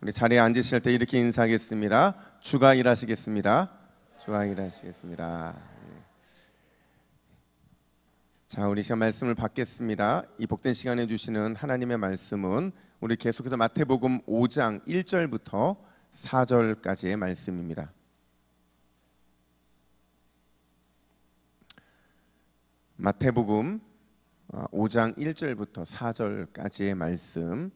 우리 자리에 앉으실 때 이렇게 인사하겠습니다. 주가 일하시겠습니다. 주가 일하시겠습니다. 자, 우리 시간 말씀을 받겠습니다. 이 복된 시간에 주시는 하나님의 말씀은 우리 계속해서 마태복음 5장 1절부터 4절까지의 말씀입니다. 마태복음 5장 1절부터 4절까지의 말씀,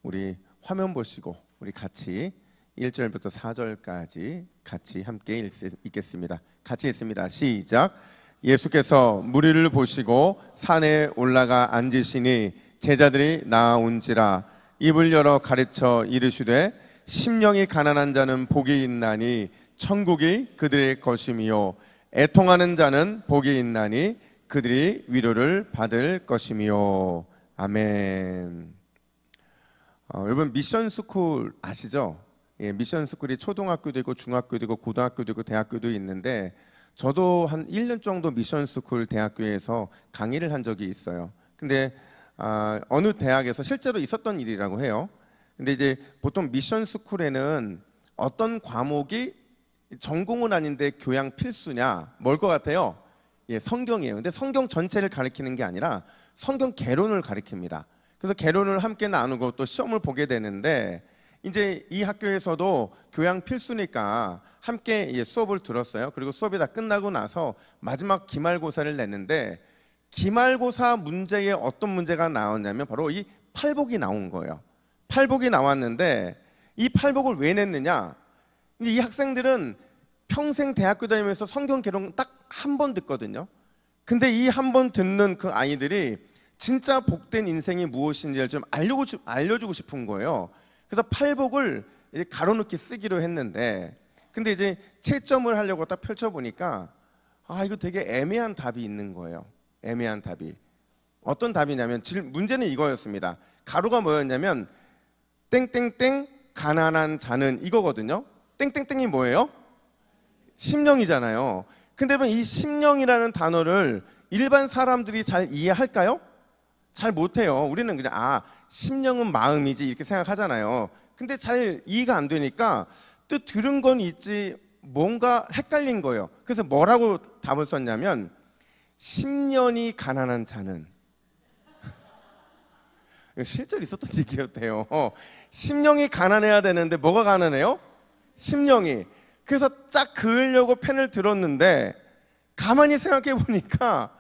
우리 화면 보시고 우리 같이 1절부터 4절까지 같이 함께 읽겠습니다. 같이 읽습니다. 시작. 예수께서 무리를 보시고 산에 올라가 앉으시니 제자들이 나아온지라 입을 열어 가르쳐 이르시되 심령이 가난한 자는 복이 있나니 천국이 그들의 것이미요 애통하는 자는 복이 있나니 그들이 위로를 받을 것이미요. 아멘. 여러분 미션 스쿨 아시죠? 예, 미션 스쿨이 초등학교도 있고 중학교도 있고 고등학교도 있고 대학교도 있는데 저도 한 1년 정도 미션 스쿨 대학교에서 강의를 한 적이 있어요. 근데 어느 대학에서 실제로 있었던 일이라고 해요. 근데 이제 보통 미션 스쿨에는 어떤 과목이 전공은 아닌데 교양 필수냐? 뭘 것 같아요? 예, 성경이에요. 근데 성경 전체를 가리키는 게 아니라 성경 개론을 가리킵니다. 그래서 개론을 함께 나누고 또 시험을 보게 되는데 이제 이 학교에서도 교양 필수니까 함께 수업을 들었어요. 그리고 수업이 다 끝나고 나서 마지막 기말고사를 냈는데 기말고사 문제에 어떤 문제가 나왔냐면 바로 이 팔복이 나온 거예요. 팔복이 나왔는데 이 팔복을 왜 냈느냐? 이 학생들은 평생 대학교 다니면서 성경 개론 딱 한 번 듣거든요. 근데 이 한 번 듣는 그 아이들이 진짜 복된 인생이 무엇인지를 좀 알려주고 싶은 거예요. 그래서 팔복을 가로놓기 쓰기로 했는데 근데 이제 채점을 하려고 딱 펼쳐보니까 이거 되게 애매한 답이 있는 거예요. 애매한 답이. 어떤 답이냐면 문제는 이거였습니다. 가로가 뭐였냐면 땡땡땡 가난한 자는 이거거든요. 땡땡땡이 뭐예요? 심령이잖아요. 근데 여러분 이 심령이라는 단어를 일반 사람들이 잘 이해할까요? 잘 못해요. 우리는 그냥 심령은 마음이지 이렇게 생각하잖아요. 근데 잘 이해가 안 되니까 뜻 들은 건 있지 뭔가 헷갈린 거예요. 그래서 뭐라고 답을 썼냐면 10년이 가난한 자는 실제로 있었던 얘기였대요. 심령이 가난해야 되는데 뭐가 가난해요? 심령이. 그래서 쫙 그으려고 펜을 들었는데 가만히 생각해 보니까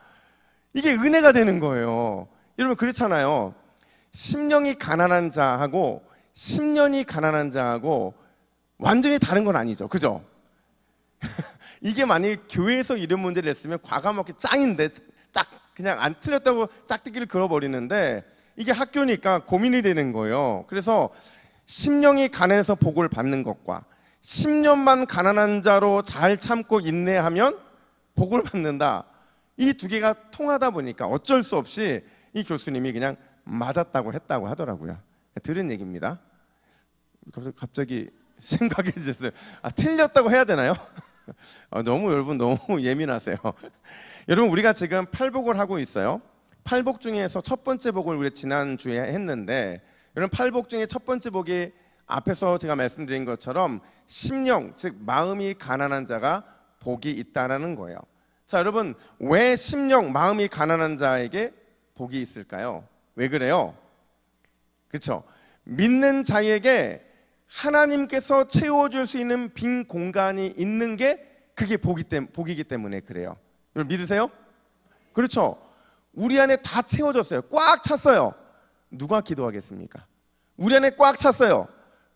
이게 은혜가 되는 거예요. 여러분 그렇잖아요. 심령이 가난한 자하고 10년이 가난한 자하고 완전히 다른 건 아니죠. 그죠? 이게 만약에 교회에서 이런 문제를 냈으면 과감하게 짱인데 짝 그냥 안 틀렸다고 짝짓기를 그어버리는데 이게 학교니까 고민이 되는 거예요. 그래서 심령이 가난해서 복을 받는 것과 10년만 가난한 자로 잘 참고 인내하면 복을 받는다. 이 두 개가 통하다 보니까 어쩔 수 없이 이 교수님이 그냥 맞았다고 했다고 하더라고요. 들은 얘기입니다. 갑자기 생각해 주셨어요. 틀렸다고 해야 되나요? 여러분 너무 예민하세요. 여러분 우리가 지금 팔복을 하고 있어요. 팔복 중에서 첫 번째 복을 우리 지난주에 했는데 여러분 팔복 중에 첫 번째 복이 앞에서 제가 말씀드린 것처럼 심령, 즉 마음이 가난한 자가 복이 있다라는 거예요. 자, 여러분 왜 심령, 마음이 가난한 자에게 복이 있을까요? 왜 그래요? 그렇죠? 믿는 자에게 하나님께서 채워줄 수 있는 빈 공간이 있는 게 그게 복이기 때문에 그래요. 여러분 믿으세요? 그렇죠? 우리 안에 다 채워졌어요. 꽉 찼어요. 누가 기도하겠습니까? 우리 안에 꽉 찼어요.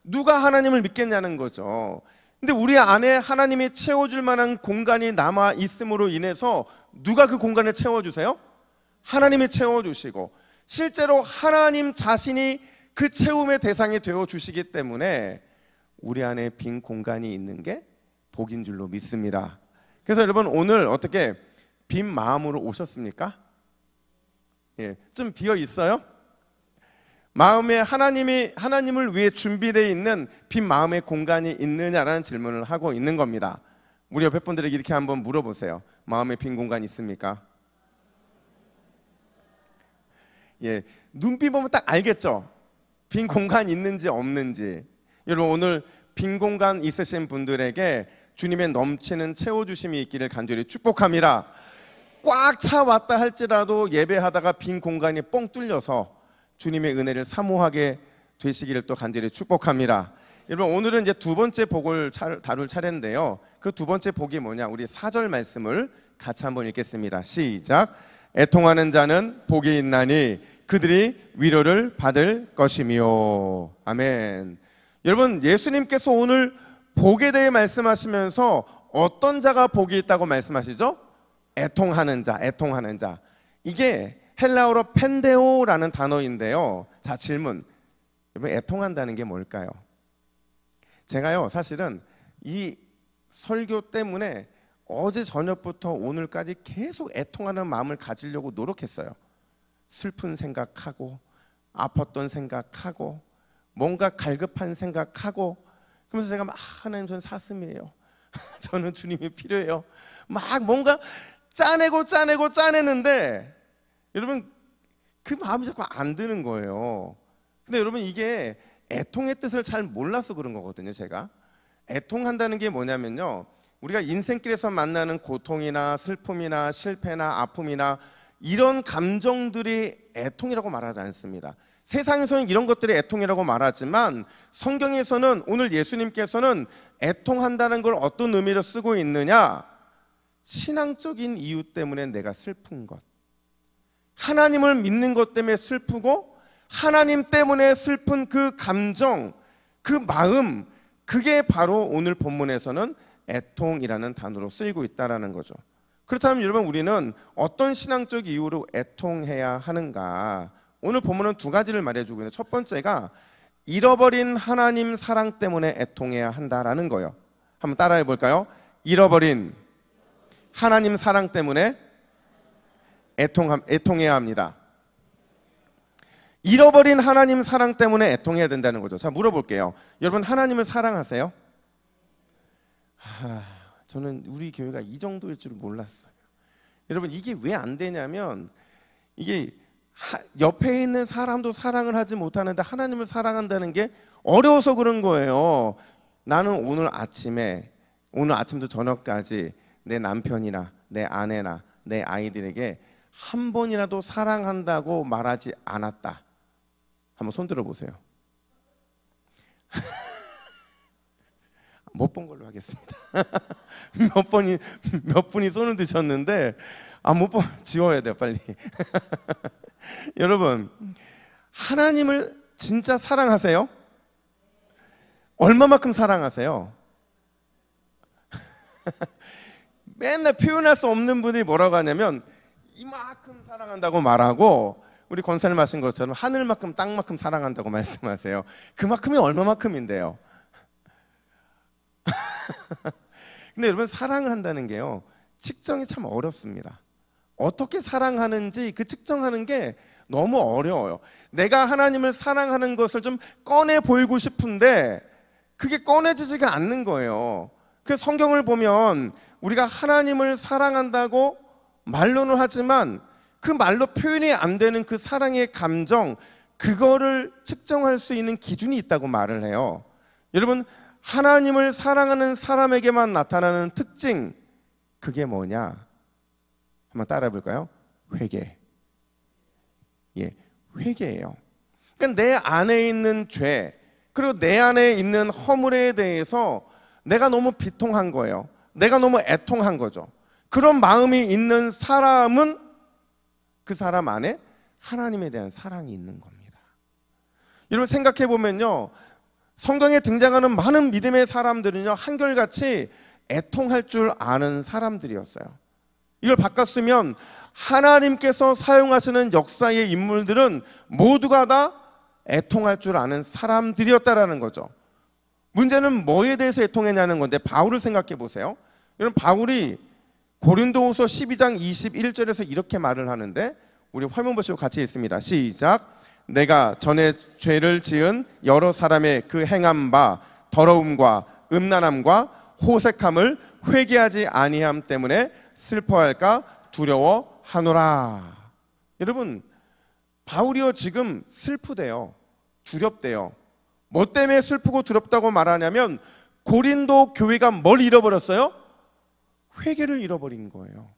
누가 하나님을 믿겠냐는 거죠. 근데 우리 안에 하나님이 채워줄 만한 공간이 남아 있음으로 인해서 누가 그 공간을 채워주세요? 하나님이 채워주시고 실제로 하나님 자신이 그 채움의 대상이 되어주시기 때문에 우리 안에 빈 공간이 있는 게 복인 줄로 믿습니다. 그래서 여러분 오늘 어떻게 빈 마음으로 오셨습니까? 예, 좀 비어 있어요? 마음에 하나님을 위해 준비되어 있는 빈 마음의 공간이 있느냐라는 질문을 하고 있는 겁니다. 우리 옆에 분들에게 이렇게 한번 물어보세요. 마음에 빈 공간이 있습니까? 예, 눈빛 보면 딱 알겠죠? 빈 공간 있는지 없는지. 여러분 오늘 빈 공간 있으신 분들에게 주님의 넘치는 채워주심이 있기를 간절히 축복합니다. 꽉 차 왔다 할지라도 예배하다가 빈 공간이 뻥 뚫려서 주님의 은혜를 사모하게 되시기를 또 간절히 축복합니다. 여러분 오늘은 이제 두 번째 복을 다룰 차례인데요. 그 두 번째 복이 뭐냐? 우리 4절 말씀을 같이 한번 읽겠습니다. 시작. 애통하는 자는 복이 있나니 그들이 위로를 받을 것이며. 아멘. 여러분 예수님께서 오늘 복에 대해 말씀하시면서 어떤 자가 복이 있다고 말씀하시죠? 애통하는 자, 애통하는 자. 이게 헬라어로 펜데오라는 단어인데요. 자, 질문. 여러분 애통한다는 게 뭘까요? 제가요 사실은 이 설교 때문에 어제 저녁부터 오늘까지 계속 애통하는 마음을 가지려고 노력했어요. 슬픈 생각하고 아팠던 생각하고 뭔가 갈급한 생각하고 그러면서 제가 막 하나님 저는 사슴이에요. 저는 주님이 필요해요. 막 뭔가 짜내는데 여러분 그 마음이 자꾸 안 드는 거예요. 근데 여러분 이게 애통의 뜻을 잘 몰라서 그런 거거든요. 제가 애통한다는 게 뭐냐면요, 우리가 인생길에서 만나는 고통이나 슬픔이나 실패나 아픔이나 이런 감정들이 애통이라고 말하지 않습니다. 세상에서는 이런 것들이 애통이라고 말하지만 성경에서는 오늘 예수님께서는 애통한다는 걸 어떤 의미로 쓰고 있느냐, 신앙적인 이유 때문에 내가 슬픈 것, 하나님을 믿는 것 때문에 슬프고 하나님 때문에 슬픈 그 감정, 그 마음, 그게 바로 오늘 본문에서는 애통이라는 단어로 쓰이고 있다는 거죠. 그렇다면 여러분 우리는 어떤 신앙적 이유로 애통해야 하는가? 오늘 본문은 두 가지를 말해주고 있는데 첫 번째가 잃어버린 하나님 사랑 때문에 애통해야 한다라는 거예요. 한번 따라해 볼까요? 잃어버린 하나님 사랑 때문에 애통해야 합니다. 잃어버린 하나님 사랑 때문에 애통해야 된다는 거죠. 자, 물어볼게요. 여러분 하나님을 사랑하세요? 저는 우리 교회가 이 정도일 줄 몰랐어요. 여러분 이게 왜 안 되냐면 이게 옆에 있는 사람도 사랑을 하지 못하는데 하나님을 사랑한다는 게 어려워서 그런 거예요. 나는 오늘 아침부터 저녁까지 내 남편이나 내 아내나 내 아이들에게 한 번이라도 사랑한다고 말하지 않았다. 한번 손 들어보세요. 못 본 걸로 하겠습니다. 몇 분이 손을 드셨는데 못 본, 지워야 돼요 빨리. 여러분 하나님을 진짜 사랑하세요? 얼마만큼 사랑하세요? 맨날 표현할 수 없는 분이 뭐라고 하냐면 이만큼 사랑한다고 말하고, 우리 권사님 하신 것처럼 하늘만큼 땅만큼 사랑한다고 말씀하세요. 그만큼이 얼마만큼인데요? 근데 여러분 사랑을 한다는 게요 측정이 참 어렵습니다. 어떻게 사랑하는지 그 측정하는 게 너무 어려워요. 내가 하나님을 사랑하는 것을 좀 꺼내 보이고 싶은데 그게 꺼내지지가 않는 거예요. 그래서 성경을 보면 우리가 하나님을 사랑한다고 말로는 하지만 그 말로 표현이 안 되는 그 사랑의 감정, 그거를 측정할 수 있는 기준이 있다고 말을 해요. 여러분 하나님을 사랑하는 사람에게만 나타나는 특징, 그게 뭐냐? 한번 따라해 볼까요? 회개. 예, 회개예요. 그러니까 내 안에 있는 죄, 그리고 내 안에 있는 허물에 대해서 내가 너무 비통한 거예요. 내가 너무 애통한 거죠. 그런 마음이 있는 사람은 그 사람 안에 하나님에 대한 사랑이 있는 겁니다. 여러분 생각해 보면요, 성경에 등장하는 많은 믿음의 사람들은요 한결같이 애통할 줄 아는 사람들이었어요. 이걸 바꿨으면 하나님께서 사용하시는 역사의 인물들은 모두가 다 애통할 줄 아는 사람들이었다라는 거죠. 문제는 뭐에 대해서 애통했냐는 건데, 바울을 생각해 보세요. 여러분 바울이 고린도후서 12장 21절에서 이렇게 말을 하는데, 우리 화면 보시고 같이 읽습니다. 시작. 내가 전에 죄를 지은 여러 사람의 그 행한 바 더러움과 음란함과 호색함을 회개하지 아니함 때문에 슬퍼할까 두려워하노라. 여러분 바울이요 지금 슬프대요. 두렵대요. 뭐 때문에 슬프고 두렵다고 말하냐면 고린도 교회가 뭘 잃어버렸어요? 회개를 잃어버린 거예요.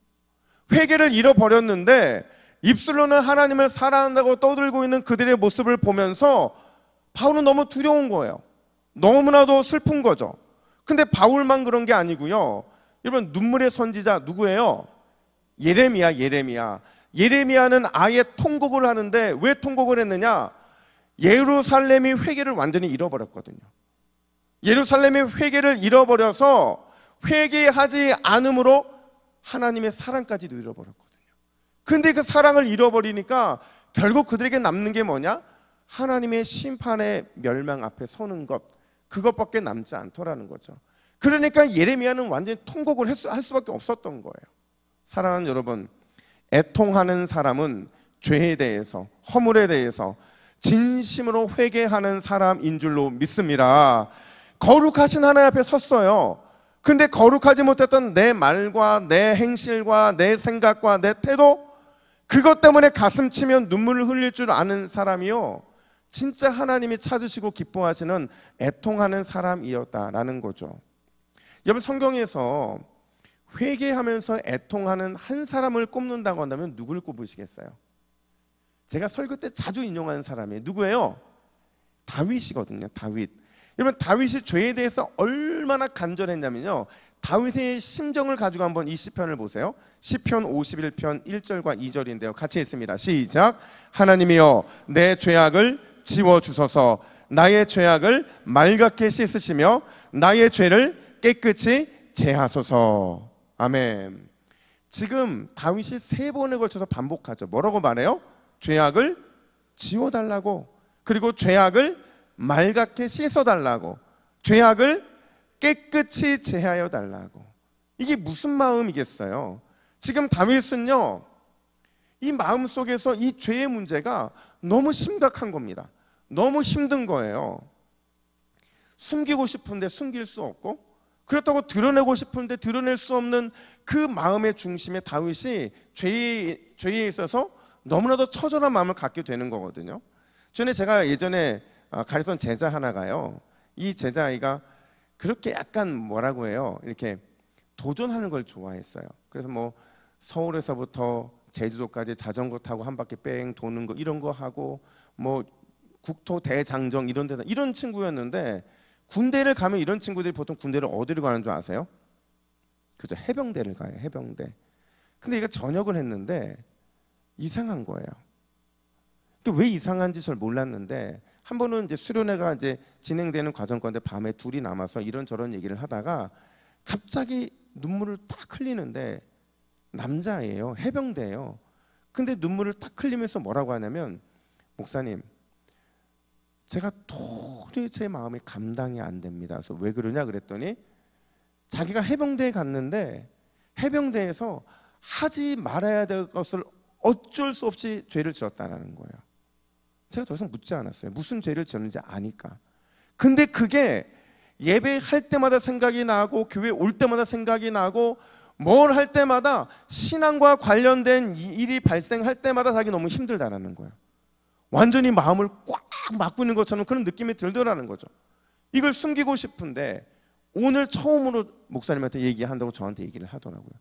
회개를 잃어버렸는데 입술로는 하나님을 사랑한다고 떠들고 있는 그들의 모습을 보면서 바울은 너무 두려운 거예요. 너무나도 슬픈 거죠. 근데 바울만 그런 게 아니고요. 여러분, 눈물의 선지자 누구예요? 예레미야는 아예 통곡을 하는데 왜 통곡을 했느냐? 예루살렘이 회개를 완전히 잃어버렸거든요. 예루살렘이 회개를 잃어버려서 회개하지 않음으로 하나님의 사랑까지도 잃어버렸거든요. 근데 그 사랑을 잃어버리니까 결국 그들에게 남는 게 뭐냐? 하나님의 심판의 멸망 앞에 서는 것, 그것밖에 남지 않더라는 거죠. 그러니까 예레미야는 완전히 통곡을 할 수밖에 없었던 거예요. 사랑하는 여러분, 애통하는 사람은 죄에 대해서, 허물에 대해서 진심으로 회개하는 사람인 줄로 믿습니다. 거룩하신 하나님 앞에 섰어요. 근데 거룩하지 못했던 내 말과 내 행실과 내 생각과 내 태도, 그것 때문에 가슴 치면 눈물을 흘릴 줄 아는 사람이요, 진짜 하나님이 찾으시고 기뻐하시는 애통하는 사람이었다라는 거죠. 여러분, 성경에서 회개하면서 애통하는 한 사람을 꼽는다고 한다면 누굴 꼽으시겠어요? 제가 설교 때 자주 인용하는 사람이 누구예요? 다윗이거든요. 다윗. 여러분, 다윗이 죄에 대해서 얼마나 간절했냐면요, 다윗의 심정을 가지고 한번 이 시편을 보세요. 시편 51편 1절과 2절인데요. 같이 읽습니다. 시작. 하나님이여, 내 죄악을 지워주소서. 나의 죄악을 맑게 씻으시며 나의 죄를 깨끗이 제하소서. 아멘. 지금 다윗이 3번에 걸쳐서 반복하죠. 뭐라고 말해요? 죄악을 지워달라고, 그리고 죄악을 맑게 씻어달라고, 죄악을 깨끗이 제하여 달라고. 이게 무슨 마음이겠어요? 지금 다윗은요, 이 마음 속에서 이 죄의 문제가 너무 심각한 겁니다. 너무 힘든 거예요. 숨기고 싶은데 숨길 수 없고, 그렇다고 드러내고 싶은데 드러낼 수 없는 그 마음의 중심에 다윗이 죄에 있어서 너무나도 처절한 마음을 갖게 되는 거거든요. 제가 예전에 가르쳤던 제자 하나가요, 이 제자아이가 그렇게 약간 뭐라고 해요, 이렇게 도전하는 걸 좋아했어요. 그래서 뭐 서울에서부터 제주도까지 자전거 타고 한 바퀴 뺑 도는 거, 이런 거 하고, 뭐 국토 대장정 이런 데다, 이런 친구였는데, 군대를 가면 이런 친구들이 보통 군대를 어디를 가는 줄 아세요? 그죠? 해병대를 가요. 해병대. 근데 얘가 전역을 했는데 이상한 거예요. 왜 이상한지 잘 몰랐는데, 한 번은 이제 수련회가 이제 진행되는 과정 가운데 밤에 둘이 남아서 이런저런 얘기를 하다가 갑자기 눈물을 딱 흘리는데, 남자예요. 해병대예요. 근데 눈물을 딱 흘리면서 뭐라고 하냐면, 목사님, 제가 도저히 제 마음이 감당이 안 됩니다. 그래서 왜 그러냐 그랬더니, 자기가 해병대에 갔는데 해병대에서 하지 말아야 될 것을 어쩔 수 없이 죄를 지었다는 거예요. 제가 더 이상 묻지 않았어요. 무슨 죄를 지었는지 아니까. 근데 그게 예배할 때마다 생각이 나고, 교회 올 때마다 생각이 나고, 뭘 할 때마다 신앙과 관련된 일이 발생할 때마다 자기 너무 힘들다라는 거예요. 완전히 마음을 꽉 막고 있는 것처럼 그런 느낌이 들더라는 거죠. 이걸 숨기고 싶은데 오늘 처음으로 목사님한테 얘기한다고 저한테 얘기를 하더라고요.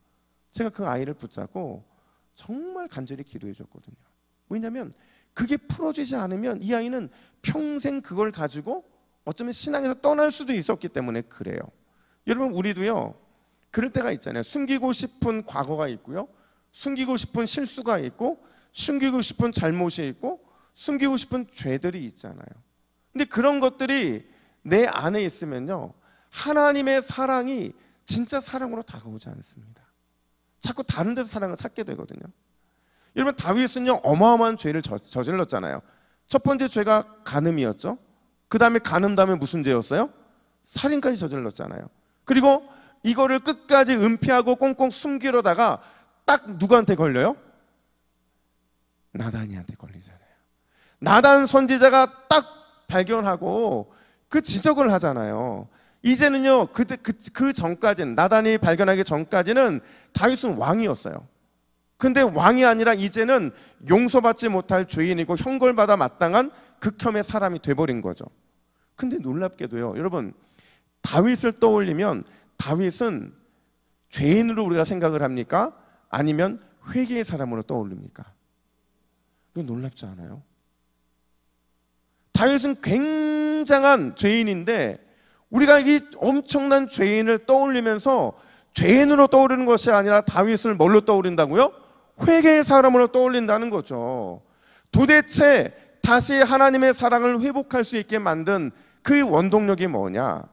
제가 그 아이를 붙잡고 정말 간절히 기도해 줬거든요. 왜냐하면 그게 풀어지지 않으면 이 아이는 평생 그걸 가지고 어쩌면 신앙에서 떠날 수도 있었기 때문에 그래요. 여러분, 우리도요, 그럴 때가 있잖아요. 숨기고 싶은 과거가 있고요, 숨기고 싶은 실수가 있고, 숨기고 싶은 잘못이 있고, 숨기고 싶은 죄들이 있잖아요. 근데 그런 것들이 내 안에 있으면요, 하나님의 사랑이 진짜 사랑으로 다가오지 않습니다. 자꾸 다른 데서 사랑을 찾게 되거든요. 여러분, 다윗은요, 어마어마한 죄를 저질렀잖아요. 첫 번째 죄가 간음이었죠. 그 다음에 간음 다음에 무슨 죄였어요? 살인까지 저질렀잖아요. 그리고 이거를 끝까지 은폐하고 꽁꽁 숨기려다가 딱 누구한테 걸려요? 나단이한테 걸리잖아요. 나단 선지자가 딱 발견하고 그 지적을 하잖아요. 이제는요, 그 전까지는, 나단이 발견하기 전까지는 다윗은 왕이었어요. 근데 왕이 아니라 이제는 용서받지 못할 죄인이고 형벌받아 마땅한 극혐의 사람이 돼버린 거죠. 근데 놀랍게도요, 여러분, 다윗을 떠올리면 다윗은 죄인으로 우리가 생각을 합니까? 아니면 회개의 사람으로 떠오릅니까? 이거 놀랍지 않아요? 다윗은 굉장한 죄인인데 우리가 이 엄청난 죄인을 떠올리면서 죄인으로 떠오르는 것이 아니라 다윗을 뭘로 떠올린다고요? 회개의 사람으로 떠올린다는 거죠. 도대체 다시 하나님의 사랑을 회복할 수 있게 만든 그 원동력이 뭐냐?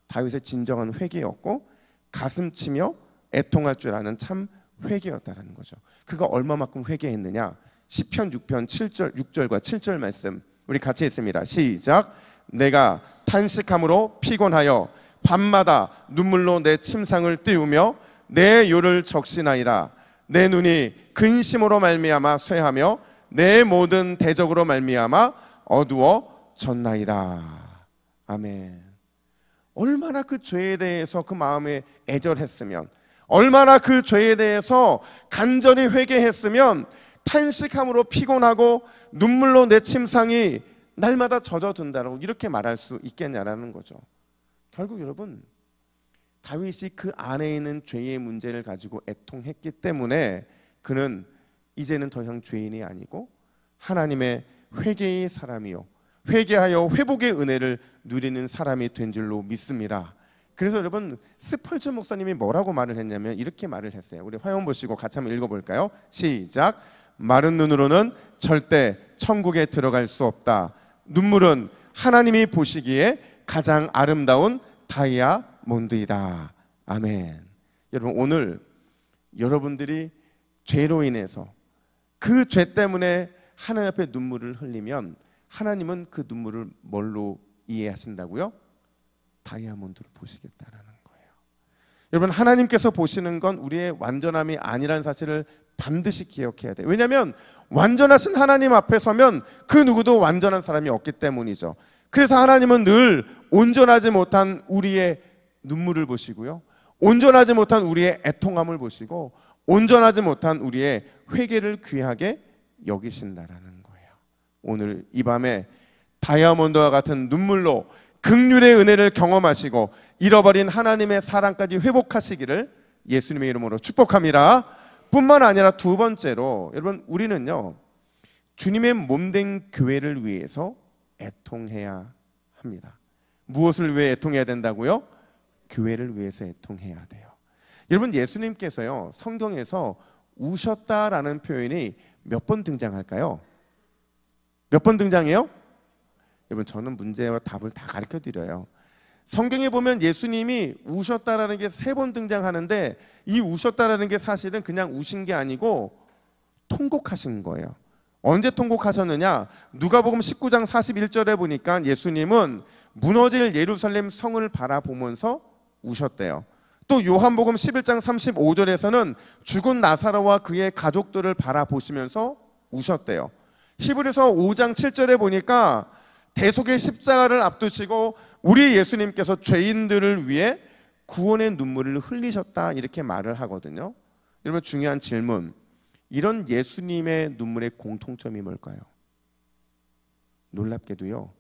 다윗의 진정한 회개였고 가슴치며 애통할 줄 아는 참 회개였다라는 거죠. 그가 얼마만큼 회개했느냐? 시편 6편 6절과 7절 말씀 우리 같이 읽습니다. 시작. 내가 탄식함으로 피곤하여 밤마다 눈물로 내 침상을 띄우며 내 요를 적시나이다. 내 눈이 근심으로 말미암아 쇠하며 내 모든 대적으로 말미암아 어두워졌나이다. 아멘. 얼마나 그 죄에 대해서 그 마음에 애절했으면, 얼마나 그 죄에 대해서 간절히 회개했으면 탄식함으로 피곤하고 눈물로 내 침상이 날마다 젖어든다라고 이렇게 말할 수 있겠냐라는 거죠. 결국 여러분, 다윗이 그 안에 있는 죄의 문제를 가지고 애통했기 때문에 그는 이제는 더 이상 죄인이 아니고 하나님의 회개의 사람이요, 회개하여 회복의 은혜를 누리는 사람이 된 줄로 믿습니다. 그래서 여러분, 스펄전 목사님이 뭐라고 말을 했냐면 이렇게 말을 했어요. 우리 화면 보시고 같이 한번 읽어볼까요? 시작. 마른 눈으로는 절대 천국에 들어갈 수 없다. 눈물은 하나님이 보시기에 가장 아름다운 다이아몬드이다. 아멘. 여러분, 오늘 여러분들이 죄로 인해서 그 죄 때문에 하나님 앞에 눈물을 흘리면 하나님은 그 눈물을 뭘로 이해하신다고요? 다이아몬드로 보시겠다라는 거예요. 여러분, 하나님께서 보시는 건 우리의 완전함이 아니라는 사실을 반드시 기억해야 돼요. 왜냐하면 완전하신 하나님 앞에 서면 그 누구도 완전한 사람이 없기 때문이죠. 그래서 하나님은 늘 온전하지 못한 우리의 눈물을 보시고요, 온전하지 못한 우리의 애통함을 보시고 온전하지 못한 우리의 회개를 귀하게 여기신다라는 거예요. 오늘 이 밤에 다이아몬드와 같은 눈물로 긍휼의 은혜를 경험하시고 잃어버린 하나님의 사랑까지 회복하시기를 예수님의 이름으로 축복합니다. 뿐만 아니라 두 번째로, 여러분, 우리는요 주님의 몸된 교회를 위해서 애통해야 합니다. 무엇을 위해 애통해야 된다고요? 교회를 위해서 애통해야 돼요. 여러분, 예수님께서요 성경에서 우셨다라는 표현이 몇 번 등장할까요? 몇 번 등장해요? 여러분, 저는 문제와 답을 다 가르쳐 드려요. 성경에 보면 예수님이 우셨다라는 게 3번 등장하는데 이 우셨다라는 게 사실은 그냥 우신 게 아니고 통곡하신 거예요. 언제 통곡하셨느냐? 누가복음 19장 41절에 보니까 예수님은 무너질 예루살렘 성을 바라보면서 우셨대요. 또 요한복음 11장 35절에서는 죽은 나사로와 그의 가족들을 바라보시면서 우셨대요. 히브리서 5장 7절에 보니까 대속의 십자가를 앞두시고 우리 예수님께서 죄인들을 위해 구원의 눈물을 흘리셨다, 이렇게 말을 하거든요. 여러분, 중요한 질문, 이런 예수님의 눈물의 공통점이 뭘까요? 놀랍게도요,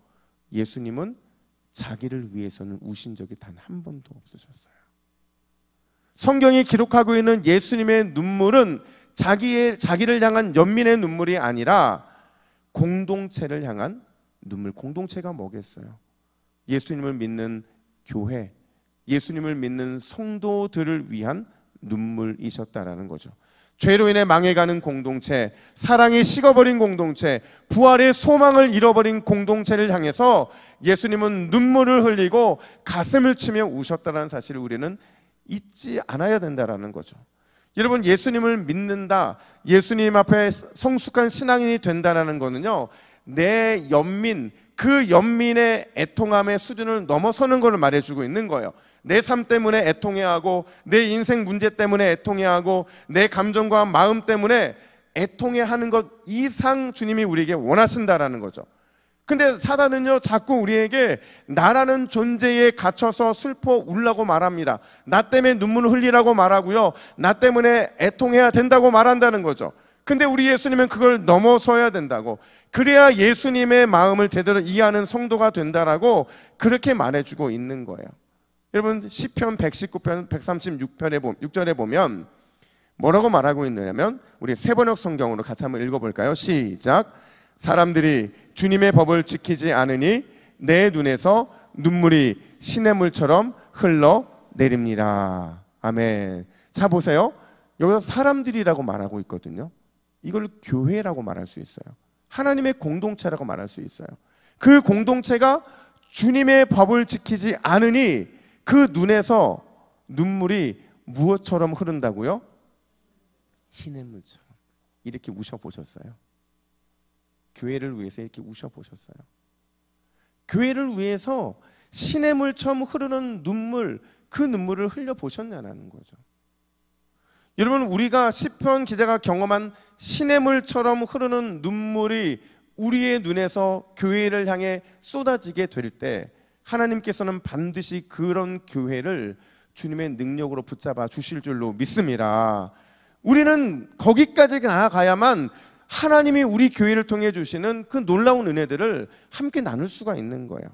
예수님은 자기를 위해서는 우신 적이 단 한 번도 없으셨어요. 성경이 기록하고 있는 예수님의 눈물은 자기를 향한 연민의 눈물이 아니라 공동체를 향한 눈물. 공동체가 뭐겠어요? 예수님을 믿는 교회, 예수님을 믿는 성도들을 위한 눈물이셨다라는 거죠. 죄로 인해 망해가는 공동체, 사랑이 식어버린 공동체, 부활의 소망을 잃어버린 공동체를 향해서 예수님은 눈물을 흘리고 가슴을 치며 우셨다는 사실을 우리는 잊지 않아야 된다는 거죠. 여러분, 예수님을 믿는다, 예수님 앞에 성숙한 신앙인이 된다는 거는요, 내 연민, 그 연민의 애통함의 수준을 넘어서는 것을 말해주고 있는 거예요. 내 삶 때문에 애통해야 하고, 내 인생 문제 때문에 애통해야 하고, 내 감정과 마음 때문에 애통해야 하는 것 이상 주님이 우리에게 원하신다라는 거죠. 근데 사단은요 자꾸 우리에게 나라는 존재에 갇혀서 슬퍼 울라고 말합니다. 나 때문에 눈물을 흘리라고 말하고요, 나 때문에 애통해야 된다고 말한다는 거죠. 근데 우리 예수님은 그걸 넘어서야 된다고, 그래야 예수님의 마음을 제대로 이해하는 성도가 된다라고 그렇게 말해주고 있는 거예요. 여러분 시편 119편 136편에 6절에 보면 뭐라고 말하고 있느냐면, 우리 세번역 성경으로 같이 한번 읽어볼까요? 시작. 사람들이 주님의 법을 지키지 않으니 내 눈에서 눈물이 시냇물처럼 흘러내립니다. 아멘. 자 보세요, 여기서 사람들이라고 말하고 있거든요. 이걸 교회라고 말할 수 있어요. 하나님의 공동체라고 말할 수 있어요. 그 공동체가 주님의 법을 지키지 않으니 그 눈에서 눈물이 무엇처럼 흐른다고요? 시냇물처럼. 이렇게 우셔보셨어요? 교회를 위해서 이렇게 우셔보셨어요? 교회를 위해서 시냇물처럼 흐르는 눈물, 그 눈물을 흘려보셨냐는 거죠. 여러분 우리가 시편 기자가 경험한 시냇물처럼 흐르는 눈물이 우리의 눈에서 교회를 향해 쏟아지게 될 때 하나님께서는 반드시 그런 교회를 주님의 능력으로 붙잡아 주실 줄로 믿습니다. 우리는 거기까지 나아가야만 하나님이 우리 교회를 통해 주시는 그 놀라운 은혜들을 함께 나눌 수가 있는 거예요.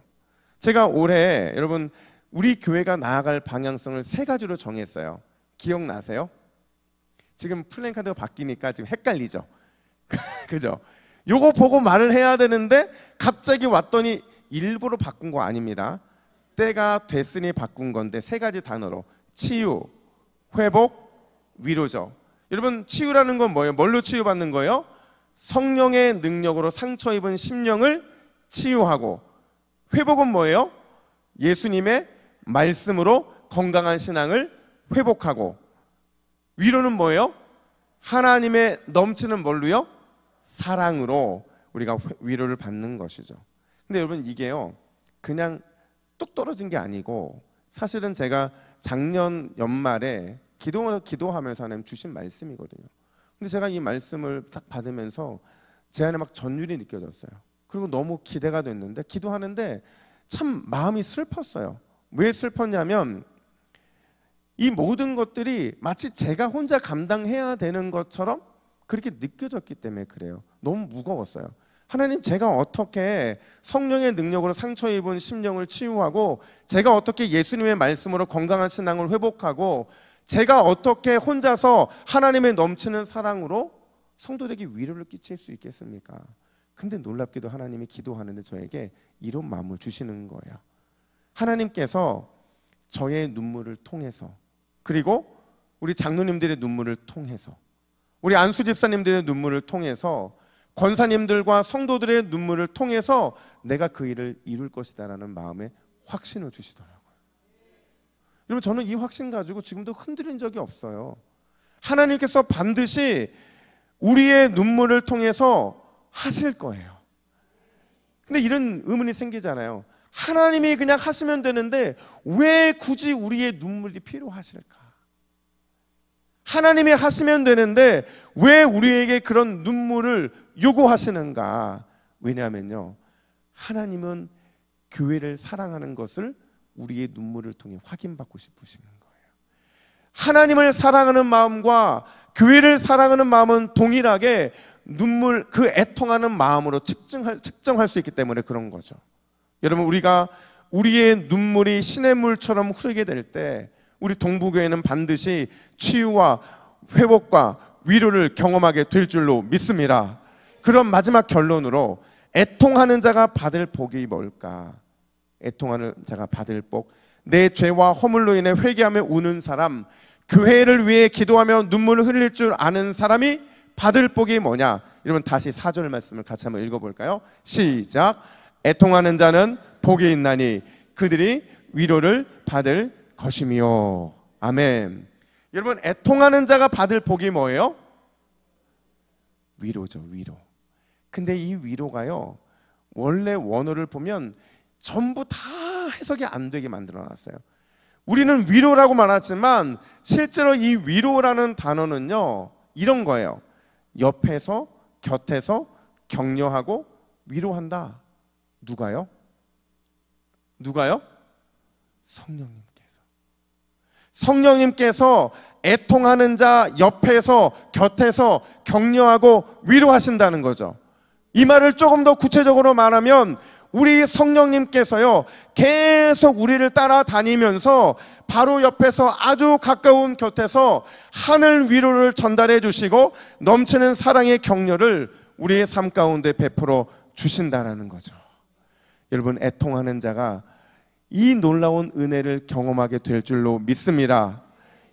제가 올해 여러분 우리 교회가 나아갈 방향성을 3가지로 정했어요. 기억나세요? 지금 플랜카드가 바뀌니까 지금 헷갈리죠? 그죠? 요거 보고 말을 해야 되는데 갑자기 왔더니 일부러 바꾼 거 아닙니다. 때가 됐으니 바꾼 건데 3가지 단어로 치유, 회복, 위로죠. 여러분 치유라는 건 뭐예요? 뭘로 치유받는 거예요? 성령의 능력으로 상처 입은 심령을 치유하고, 회복은 뭐예요? 예수님의 말씀으로 건강한 신앙을 회복하고, 위로는 뭐예요? 하나님의 넘치는 뭘로요? 사랑으로 우리가 위로를 받는 것이죠. 근데 여러분 이게요 그냥 뚝 떨어진 게 아니고, 사실은 제가 작년 연말에 기도하면서 하나님 주신 말씀이거든요. 근데 제가 이 말씀을 딱 받으면서 제 안에 막 전율이 느껴졌어요. 그리고 너무 기대가 됐는데, 기도하는데 참 마음이 슬펐어요. 왜 슬펐냐면 이 모든 것들이 마치 제가 혼자 감당해야 되는 것처럼 그렇게 느껴졌기 때문에 그래요. 너무 무거웠어요. 하나님, 제가 어떻게 성령의 능력으로 상처 입은 심령을 치유하고, 제가 어떻게 예수님의 말씀으로 건강한 신앙을 회복하고, 제가 어떻게 혼자서 하나님의 넘치는 사랑으로 성도들에게 위로를 끼칠 수 있겠습니까? 근데 놀랍게도 하나님이 기도하는데 저에게 이런 마음을 주시는 거예요. 하나님께서 저의 눈물을 통해서, 그리고 우리 장로님들의 눈물을 통해서, 우리 안수 집사님들의 눈물을 통해서, 권사님들과 성도들의 눈물을 통해서 내가 그 일을 이룰 것이다라는 마음에 확신을 주시더라고요. 여러분 저는 이 확신 가지고 지금도 흔들린 적이 없어요. 하나님께서 반드시 우리의 눈물을 통해서 하실 거예요. 근데 이런 의문이 생기잖아요. 하나님이 그냥 하시면 되는데 왜 굳이 우리의 눈물이 필요하실까? 하나님이 하시면 되는데 왜 우리에게 그런 눈물을 요구하시는가? 왜냐하면요, 하나님은 교회를 사랑하는 것을 우리의 눈물을 통해 확인받고 싶으시는 거예요. 하나님을 사랑하는 마음과 교회를 사랑하는 마음은 동일하게 눈물, 그 애통하는 마음으로 측정할 수 있기 때문에 그런 거죠. 여러분, 우리가 우리의 눈물이 시냇물처럼 흐르게 될 때 우리 동부교회는 반드시 치유와 회복과 위로를 경험하게 될 줄로 믿습니다. 그럼 마지막 결론으로, 애통하는 자가 받을 복이 뭘까? 애통하는 자가 받을 복, 내 죄와 허물로 인해 회개하며 우는 사람, 교회를 위해 기도하며 눈물을 흘릴 줄 아는 사람이 받을 복이 뭐냐? 여러분 다시 4절 말씀을 같이 한번 읽어볼까요? 시작. 애통하는 자는 복이 있나니 그들이 위로를 받을 것이며. 아멘. 여러분, 애통하는 자가 받을 복이 뭐예요? 위로죠, 위로. 근데 이 위로가요, 원래 원어를 보면 전부 다 해석이 안 되게 만들어놨어요. 우리는 위로라고 말하지만 실제로 이 위로라는 단어는요, 이런 거예요. 옆에서, 곁에서 격려하고 위로한다. 누가요? 누가요? 성령님께서. 성령님께서 애통하는 자 옆에서 곁에서 격려하고 위로하신다는 거죠. 이 말을 조금 더 구체적으로 말하면 우리 성령님께서요 계속 우리를 따라다니면서 바로 옆에서 아주 가까운 곁에서 하늘 위로를 전달해 주시고 넘치는 사랑의 격려를 우리의 삶 가운데 베풀어 주신다는 거죠. 여러분, 애통하는 자가 이 놀라운 은혜를 경험하게 될 줄로 믿습니다.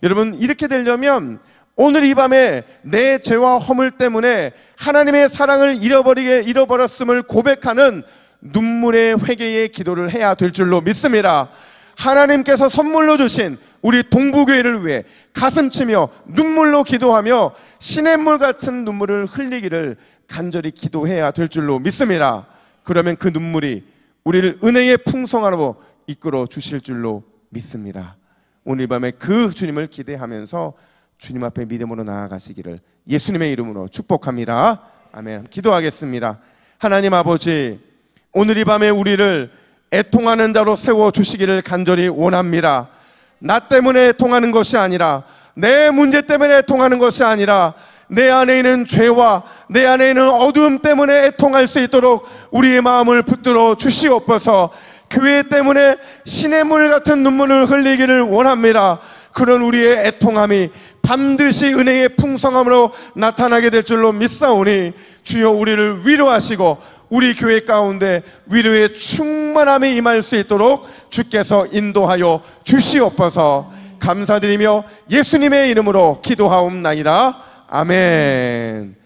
여러분, 이렇게 되려면 오늘 이 밤에 내 죄와 허물 때문에 하나님의 사랑을 잃어버렸음을 고백하는 눈물의 회개의 기도를 해야 될 줄로 믿습니다. 하나님께서 선물로 주신 우리 동부교회를 위해 가슴치며 눈물로 기도하며 시냇물 같은 눈물을 흘리기를 간절히 기도해야 될 줄로 믿습니다. 그러면 그 눈물이 우리를 은혜의 풍성함으로 이끌어 주실 줄로 믿습니다. 오늘 밤에 그 주님을 기대하면서 주님 앞에 믿음으로 나아가시기를 예수님의 이름으로 축복합니다. 아멘. 기도하겠습니다. 하나님 아버지, 오늘 이 밤에 우리를 애통하는 자로 세워주시기를 간절히 원합니다. 나 때문에 애통하는 것이 아니라, 내 문제 때문에 애통하는 것이 아니라, 내 안에 있는 죄와 내 안에 있는 어두움 때문에 애통할 수 있도록 우리의 마음을 붙들어 주시옵소서. 교회 때문에 시냇물 같은 눈물을 흘리기를 원합니다. 그런 우리의 애통함이 반드시 은혜의 풍성함으로 나타나게 될 줄로 믿사오니 주여 우리를 위로하시고 우리 교회 가운데 위로의 충만함이 임할 수 있도록 주께서 인도하여 주시옵소서. 감사드리며 예수님의 이름으로 기도하옵나이다. 아멘.